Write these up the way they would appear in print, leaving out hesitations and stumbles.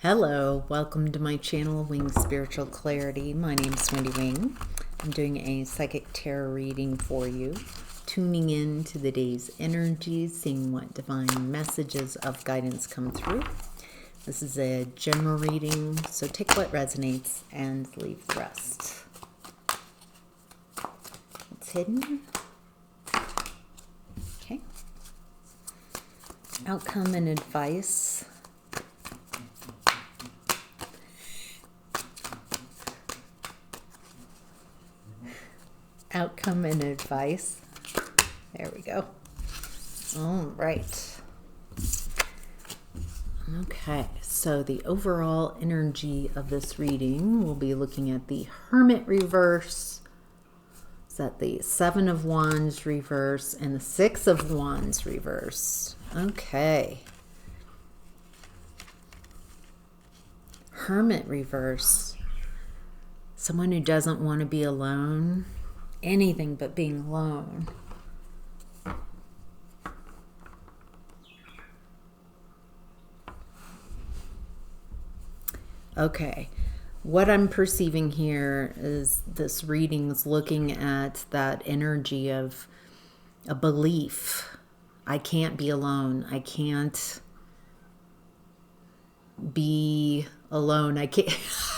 Hello, welcome to my channel, Wing Spiritual Clarity. My name is Wendy Wing. I'm doing a psychic tarot reading for you, tuning in to the day's energies, seeing what divine messages of guidance come through. This is a general reading, so take what resonates and leave the rest. It's hidden. Okay. Outcome and advice. Outcome and advice. There we go. All right. Okay, so the overall energy of this reading, we'll be looking at the Hermit reverse. Is that the Seven of Wands reverse and the Six of Wands reverse? Okay. Hermit reverse. Someone who doesn't want to be alone. Anything but being alone. Okay, what I'm perceiving here is this reading is looking at that energy of a belief. I can't be alone. I can't be alone. I can't.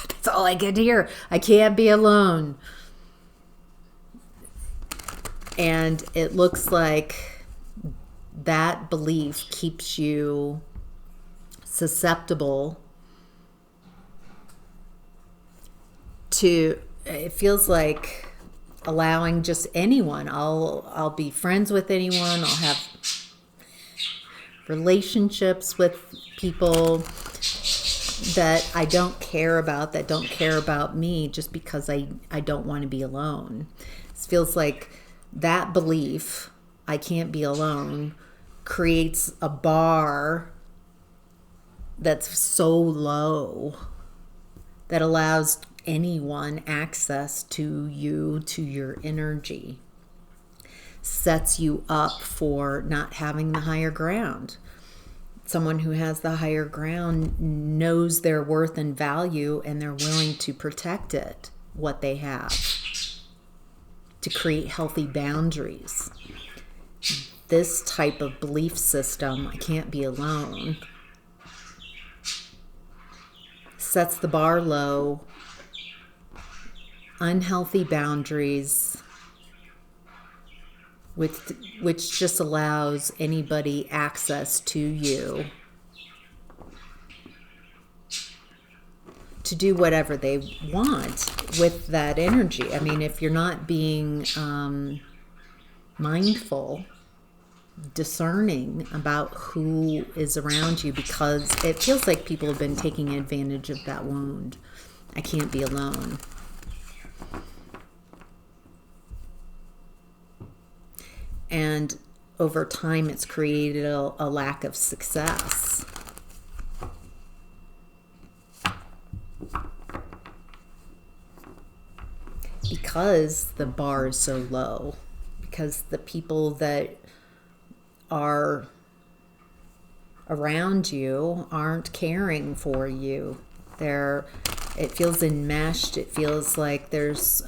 That's all I can hear. I can't be alone. And it looks like that belief keeps you susceptible to, it feels like allowing just anyone. I'll be friends with anyone. I'll have relationships with people that I don't care about, that don't care about me, just because I don't want to be alone. It feels like that belief, I can't be alone, creates a bar that's so low that allows anyone access to you, to your energy. Sets you up for not having the higher ground. Someone who has the higher ground knows their worth and value, and they're willing to protect it, what they have, to create healthy boundaries. This type of belief system, I can't be alone, sets the bar low, unhealthy boundaries, which just allows anybody access to you to do whatever they want with that energy. I mean, if you're not being mindful, discerning about who is around you, because it feels like people have been taking advantage of that wound. I can't be alone. And over time, it's created a lack of success. Because the bar is so low, because the people that are around you aren't caring for you. It feels enmeshed. It feels like there's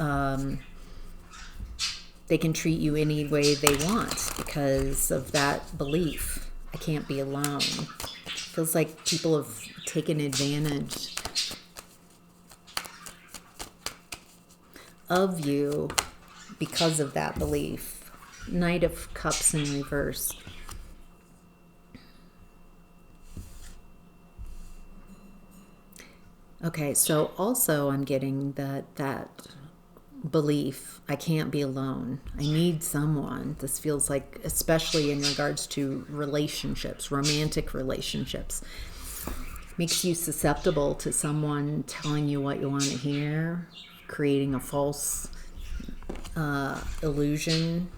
they can treat you any way they want because of that belief. I can't be alone. It feels like people have taken advantage of you because of that belief. Knight of Cups in reverse. Okay, so also I'm getting that belief, I can't be alone. I need someone. This feels like, especially in regards to relationships, romantic relationships, makes you susceptible to someone telling you what you want to hear, creating a false illusion,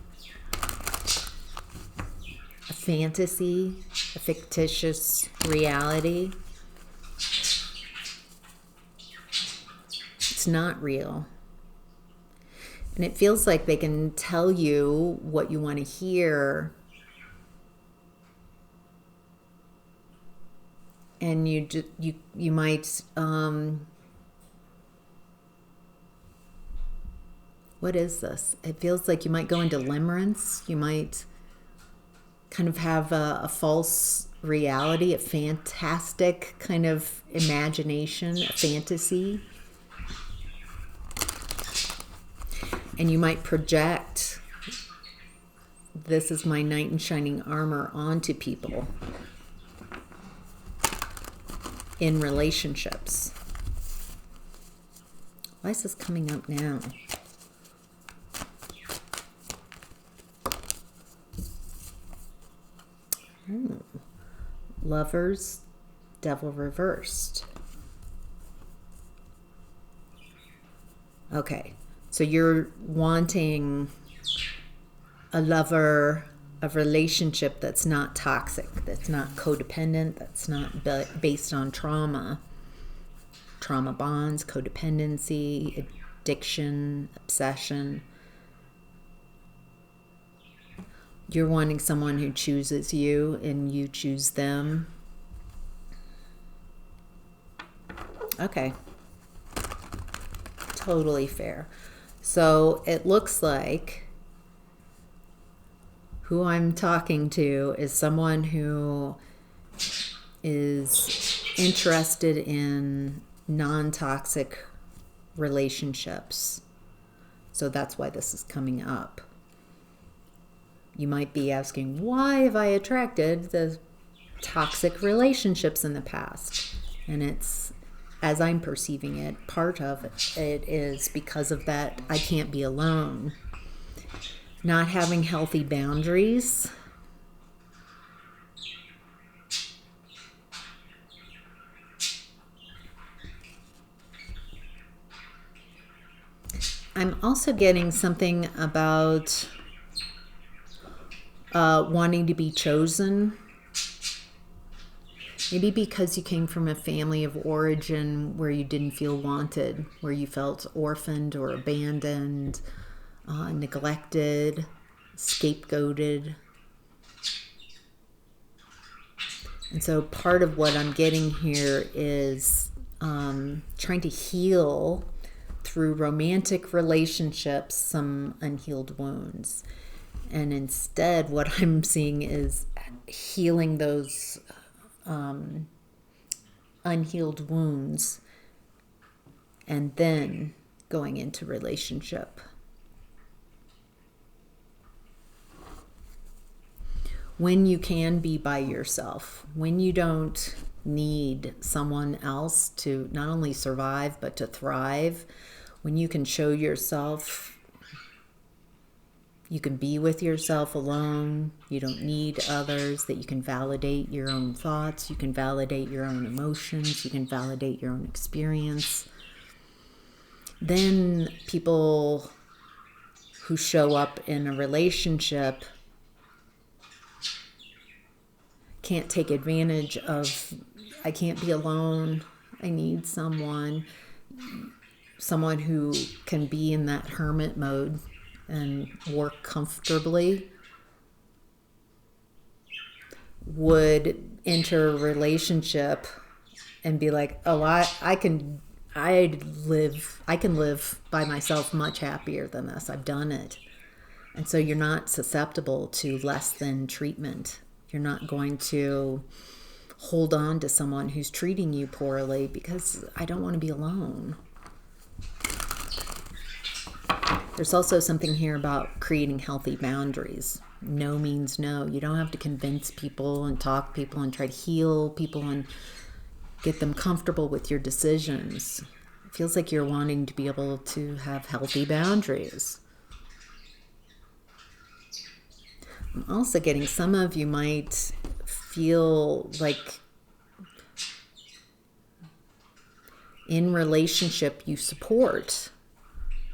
a fantasy, a fictitious reality. It's not real. And it feels like they can tell you what you want to hear and you might what is this? It feels like you might go into limerence. You might kind of have a false reality, a fantastic kind of imagination, a fantasy. And you might project, this is my knight in shining armor, onto people in relationships. Why is this coming up now? Lovers, devil reversed. Okay, so you're wanting a lover, a relationship that's not toxic, that's not codependent, that's not based on trauma bonds, codependency, addiction, obsession. You're wanting someone who chooses you and you choose them. Okay. Totally fair. So it looks like who I'm talking to is someone who is interested in non-toxic relationships. So that's why this is coming up. You might be asking, why have I attracted the toxic relationships in the past? And it's, as I'm perceiving it, part of it is because of that I can't be alone. Not having healthy boundaries. I'm also getting something about wanting to be chosen. Maybe because you came from a family of origin where you didn't feel wanted, where you felt orphaned or abandoned, neglected, scapegoated. And so part of what I'm getting here is trying to heal through romantic relationships some unhealed wounds. And instead, what I'm seeing is healing those unhealed wounds and then going into relationship. When you can be by yourself, when you don't need someone else to not only survive but to thrive, when you can show yourself, you can be with yourself alone, you don't need others, that you can validate your own thoughts, you can validate your own emotions, you can validate your own experience. Then people who show up in a relationship can't take advantage of, I can't be alone, I need someone who can be in that hermit mode and work comfortably, would enter a relationship and be like, oh, I can live by myself much happier than this. I've done it. And so you're not susceptible to less than treatment. You're not going to hold on to someone who's treating you poorly because I don't want to be alone. There's also something here about creating healthy boundaries. No means no. You don't have to convince people and talk people and try to heal people and get them comfortable with your decisions. It feels like you're wanting to be able to have healthy boundaries. I'm also getting some of you might feel like in relationship you support.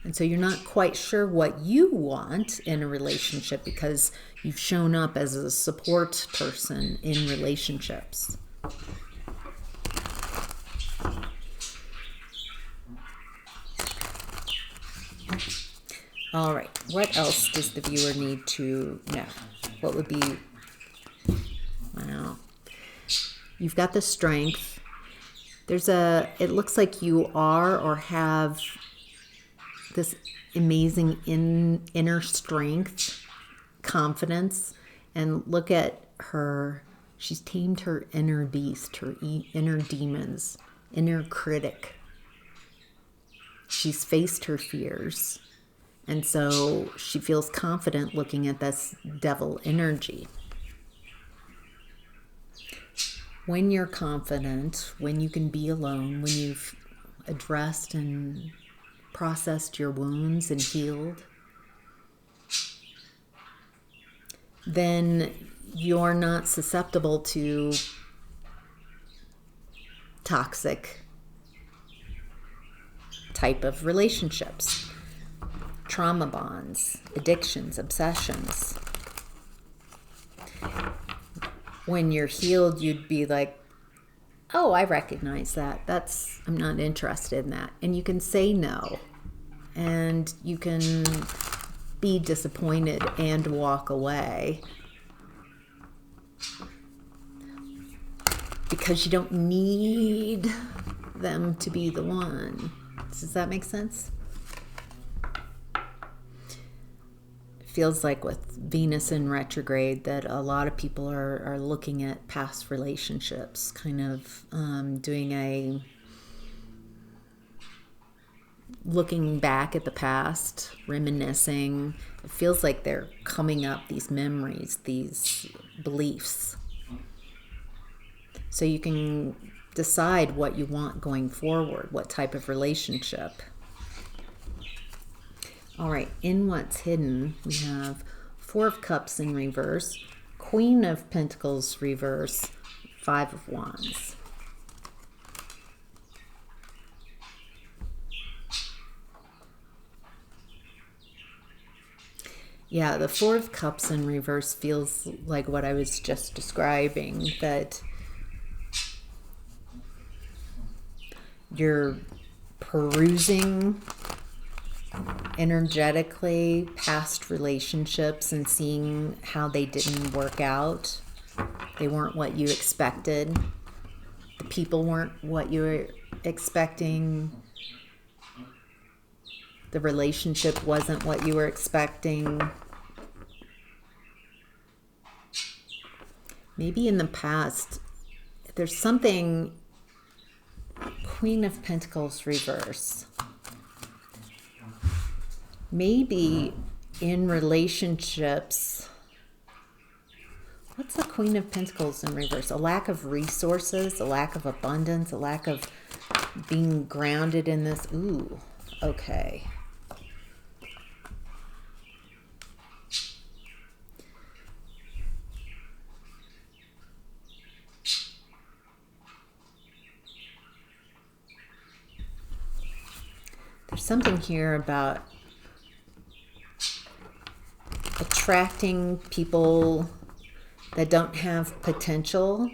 And so you're not quite sure what you want in a relationship because you've shown up as a support person in relationships. All right, what else does the viewer need to know? What would be, wow. You've got the strength. It looks like you are or have this amazing inner strength, confidence. And look at her. She's tamed her inner beast, her inner demons, inner critic. She's faced her fears. And so she feels confident looking at this devil energy. When you're confident, when you can be alone, when you've addressed and processed your wounds and healed, then you're not susceptible to toxic type of relationships, trauma bonds, addictions, obsessions. When you're healed, you'd be like, oh, I recognize that. I'm not interested in that. And you can say no. And you can be disappointed and walk away. Because you don't need them to be the one. Does that make sense? It feels like with Venus in retrograde that a lot of people are looking at past relationships, kind of looking back at the past, reminiscing. It feels like they're coming up, these memories, these beliefs. So you can decide what you want going forward, what type of relationship. All right, in what's hidden, we have Four of Cups in reverse, Queen of Pentacles reverse, Five of Wands. Yeah, the Four of Cups in reverse feels like what I was just describing, that you're perusing energetically past relationships and seeing how they didn't work out. They weren't what you expected. The people weren't what you were expecting. The relationship wasn't what you were expecting. Maybe in the past, there's something. Queen of Pentacles reverse. Maybe in relationships, what's the Queen of Pentacles in reverse? A lack of resources, a lack of abundance, a lack of being grounded in this. Ooh, okay. There's something here about attracting people that don't have potential,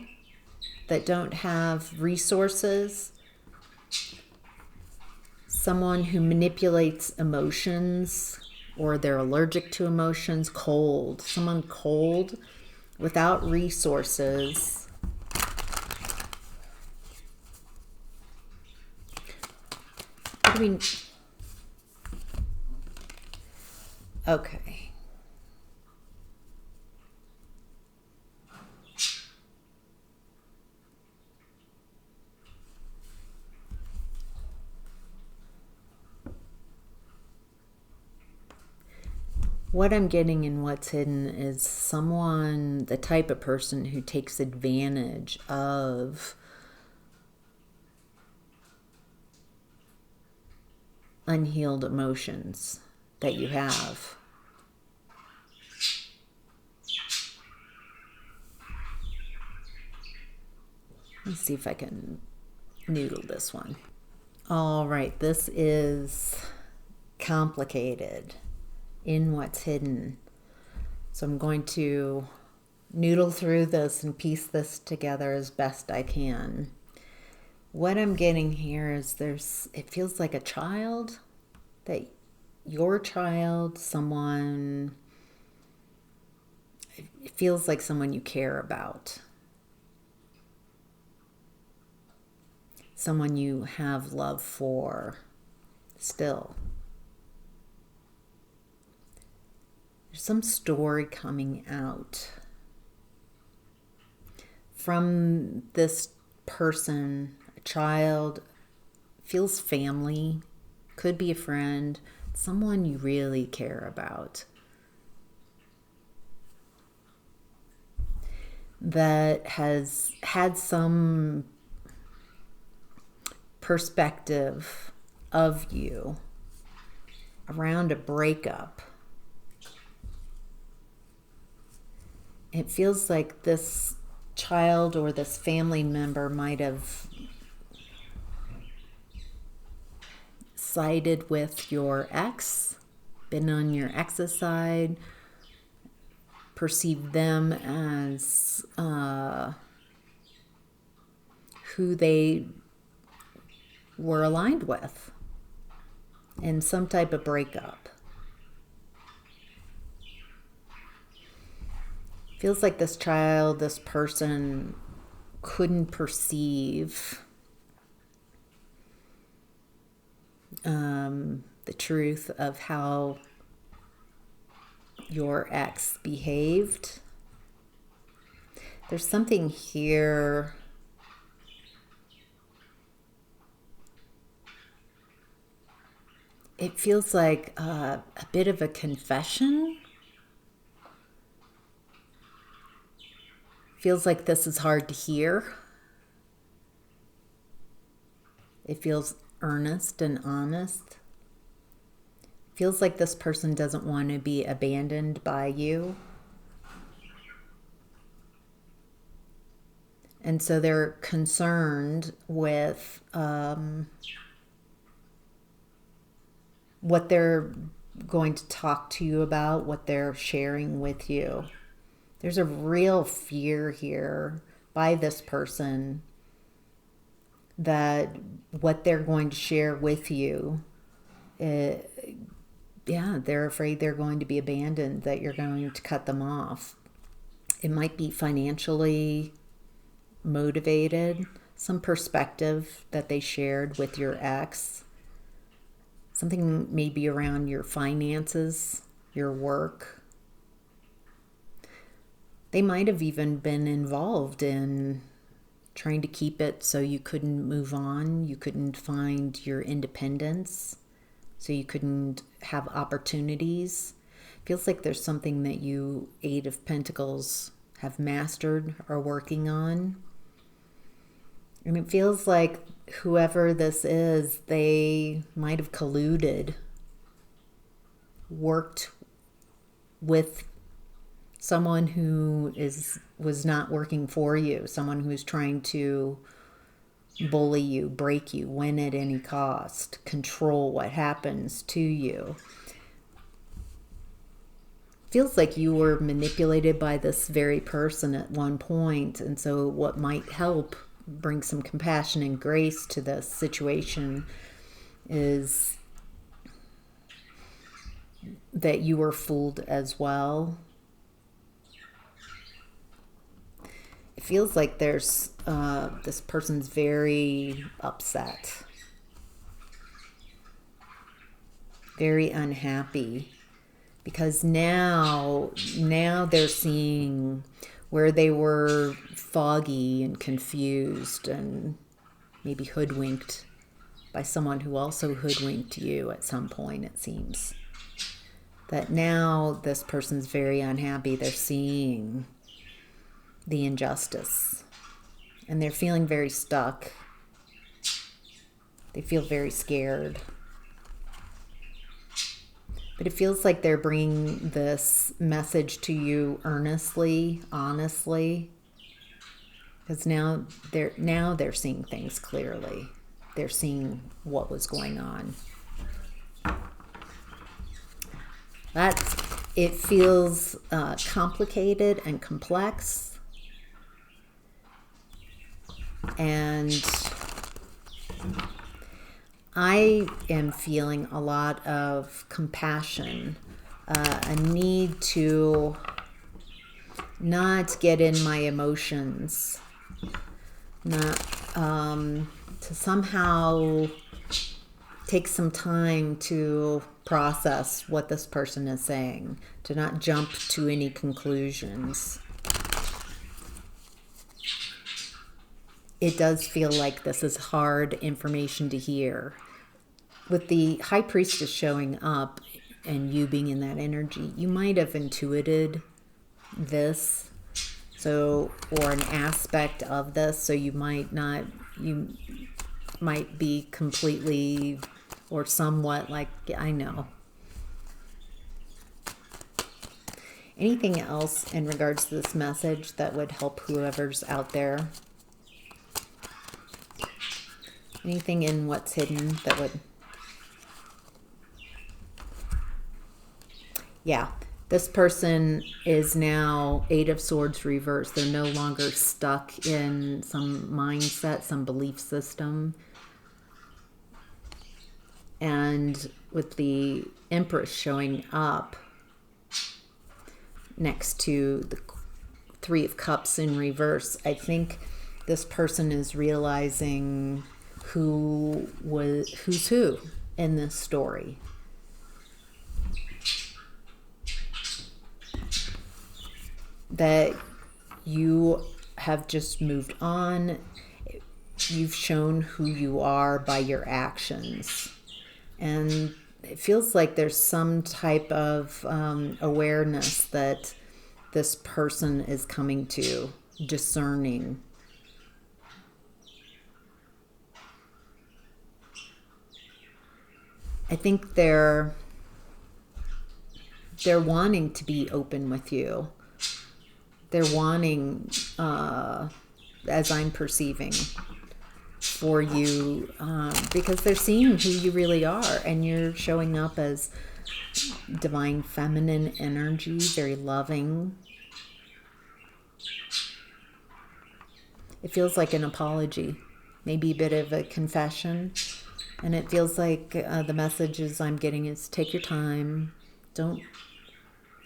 that don't have resources, someone who manipulates emotions, or they're allergic to emotions, cold, someone cold without resources. What do we... Okay. What I'm getting in what's hidden is someone, the type of person who takes advantage of unhealed emotions that you have. Let's see if I can noodle this one. All right, this is complicated in what's hidden. So I'm going to noodle through this and piece this together as best I can. What I'm getting here is it feels like a child, that your child, someone, it feels like someone you care about. someone you have love for still. There's some story coming out from this person, a child, feels family, could be a friend, someone you really care about, that has had some perspective of you around a breakup. It feels like this child or this family member might have sided with your ex, been on your ex's side, perceived them as who they were aligned with in some type of breakup. Feels like this child, this person couldn't perceive the truth of how your ex behaved. There's something here it feels like a bit of a confession. Feels like this is hard to hear. It feels earnest and honest. Feels like this person doesn't want to be abandoned by you. And so they're concerned with what they're going to talk to you about, what they're sharing with you. There's a real fear here by this person that what they're going to share with you, they're afraid they're going to be abandoned, that you're going to cut them off. It might be financially motivated, some perspective that they shared with your ex, something maybe around your finances, your work. They might have even been involved in trying to keep it so you couldn't move on, you couldn't find your independence, so you couldn't have opportunities. Feels like there's something that you, Eight of Pentacles, have mastered or working on. And it feels like whoever this is, they might have colluded, worked with someone who was not working for you, someone who's trying to bully you, break you, win at any cost, control what happens to you. Feels like you were manipulated by this very person at one point, and so what might help bring some compassion and grace to this situation is that you were fooled as well. It feels like there's this person's very upset, very unhappy, because now they're seeing where they were foggy and confused and maybe hoodwinked by someone who also hoodwinked you at some point, it seems. That now this person's very unhappy. They're seeing the injustice and they're feeling very stuck. They feel very scared. But it feels like they're bringing this message to you earnestly, honestly, because now they're seeing things clearly. They're seeing what was going on. It feels complicated and complex, and I am feeling a lot of compassion, a need to not get in my emotions, not to somehow take some time to process what this person is saying, to not jump to any conclusions. It does feel like this is hard information to hear. With the High Priestess showing up and you being in that energy, you might have intuited this, so, or an aspect of this, so you might be completely or somewhat like, I know. Anything else in regards to this message that would help whoever's out there? Anything in what's hidden that would... Yeah, this person is now Eight of Swords reversed. They're no longer stuck in some mindset, some belief system. And with the Empress showing up next to the Three of Cups in reverse, I think this person is realizing who's who in this story. That you have just moved on. You've shown who you are by your actions. And it feels like there's some type of awareness that this person is coming to, discerning. I think they're wanting to be open with you. They're wanting, as I'm perceiving, for you, because they're seeing who you really are, and you're showing up as divine feminine energy, very loving. It feels like an apology, maybe a bit of a confession, and it feels like the messages I'm getting is take your time, don't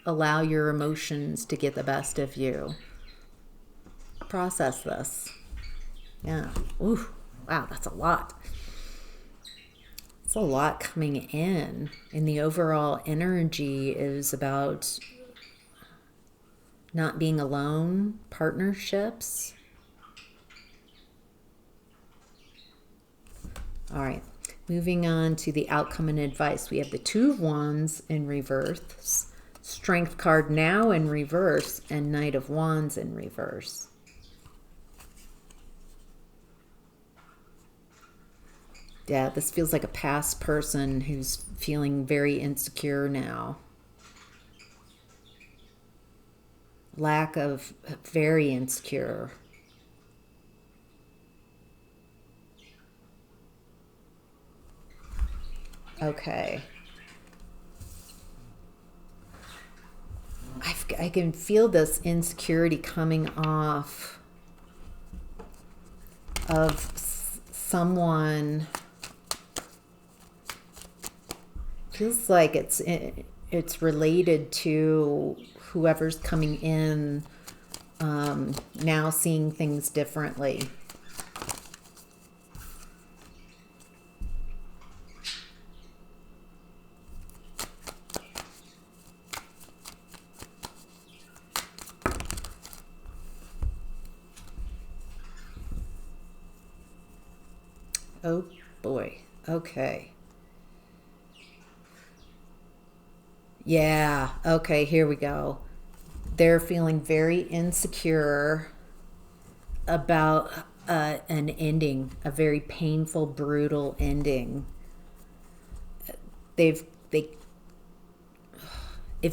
allow your emotions to get the best of you. Process this. Yeah. Ooh. Wow, that's a lot. It's a lot coming in. And the overall energy is about not being alone, partnerships. All right. Moving on to the outcome and advice. We have the Two of Wands in reverse, Strength card now in reverse, and Knight of Wands in reverse. Yeah, this feels like a past person who's feeling very insecure now. Very insecure. Okay. I can feel this insecurity coming off of someone. Feels like it's related to whoever's coming in, now seeing things differently. Oh boy. Okay. Yeah. Okay, here we go. They're feeling very insecure about an ending, a very painful, brutal ending. It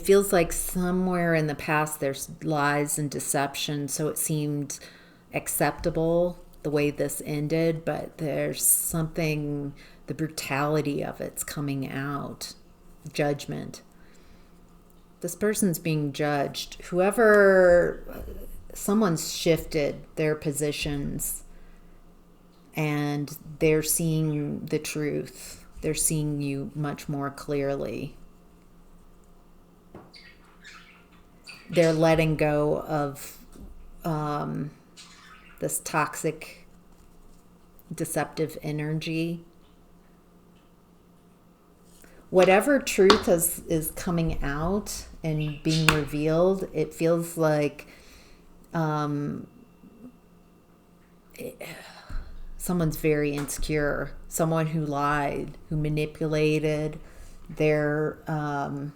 feels like somewhere in the past there's lies and deception, so it seemed acceptable the way this ended, but there's something, the brutality of it's coming out. Judgment. This person's being judged. Someone's shifted their positions and they're seeing the truth. They're seeing you much more clearly. They're letting go of this toxic deceptive energy. Whatever truth is coming out and being revealed, it feels like someone's very insecure, someone who lied, who manipulated. It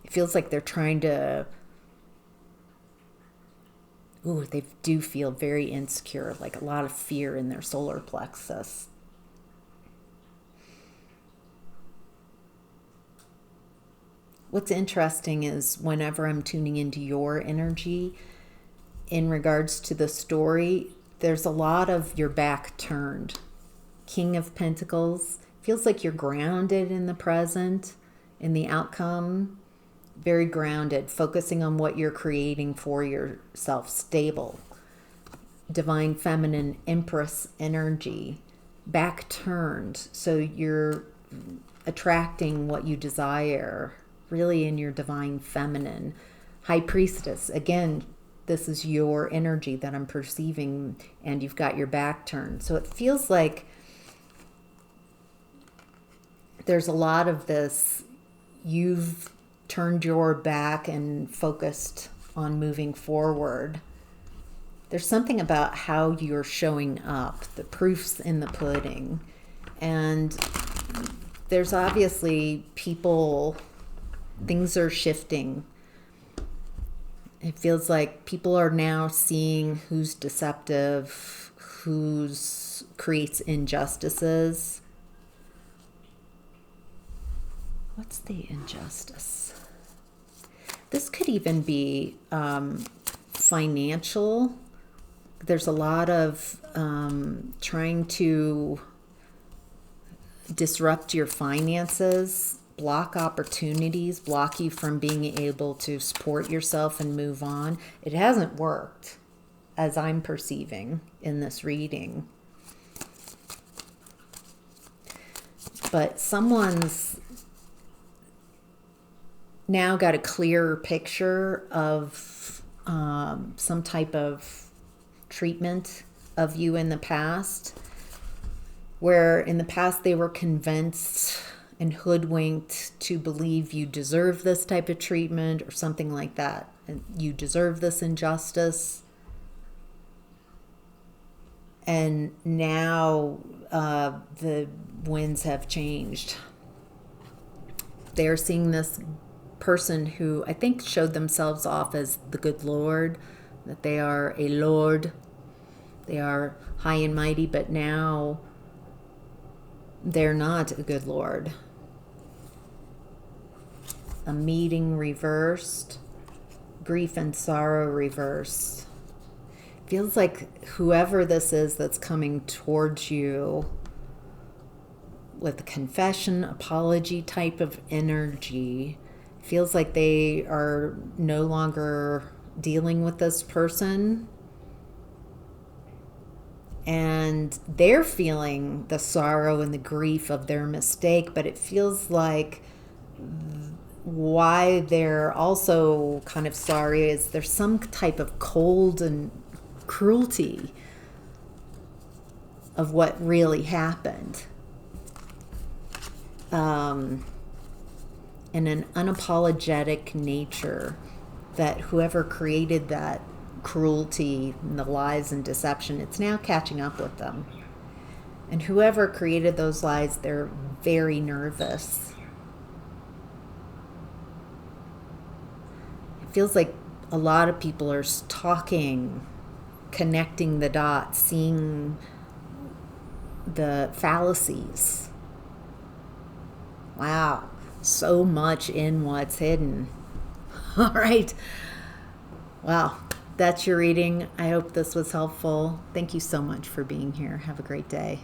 feels like they're trying to, they do feel very insecure, like a lot of fear in their solar plexus. What's interesting is whenever I'm tuning into your energy in regards to the story, there's a lot of your back turned. King of Pentacles. Feels like you're grounded in the present, in the outcome. Very grounded, focusing on what you're creating for yourself. Stable. Divine Feminine Empress energy. Back turned. So you're attracting what you desire. Really in your Divine Feminine. High Priestess. Again, this is your energy that I'm perceiving, and you've got your back turned. So it feels like there's a lot of this. You've turned your back and focused on moving forward. There's something about how you're showing up, the proof's in the pudding. And there's obviously people, things are shifting. It feels like people are now seeing who's deceptive, who's creates injustices. What's the injustice? This could even be financial. There's a lot of trying to disrupt your finances, block opportunities, block you from being able to support yourself and move on. It hasn't worked, as I'm perceiving in this reading. But someone's now got a clearer picture of some type of treatment of you in the past, where in the past they were convinced and hoodwinked to believe you deserve this type of treatment or something like that. And you deserve this injustice. And now the winds have changed. They're seeing this person who I think showed themselves off as the good Lord, that they are a Lord. They are high and mighty, but now they're not a good Lord. A meeting reversed, grief and sorrow reversed. Feels like whoever this is that's coming towards you with a confession, apology type of energy, feels like they are no longer dealing with this person. And they're feeling the sorrow and the grief of their mistake, but it feels like why they're also kind of sorry is there's some type of cold and cruelty of what really happened. And an unapologetic nature that whoever created that cruelty and the lies and deception, it's now catching up with them. And whoever created those lies, they're very nervous. It feels like a lot of people are talking, connecting the dots, seeing the fallacies. Wow, so much in what's hidden. All right. Wow, that's your reading. I hope this was helpful. Thank you so much for being here. Have a great day.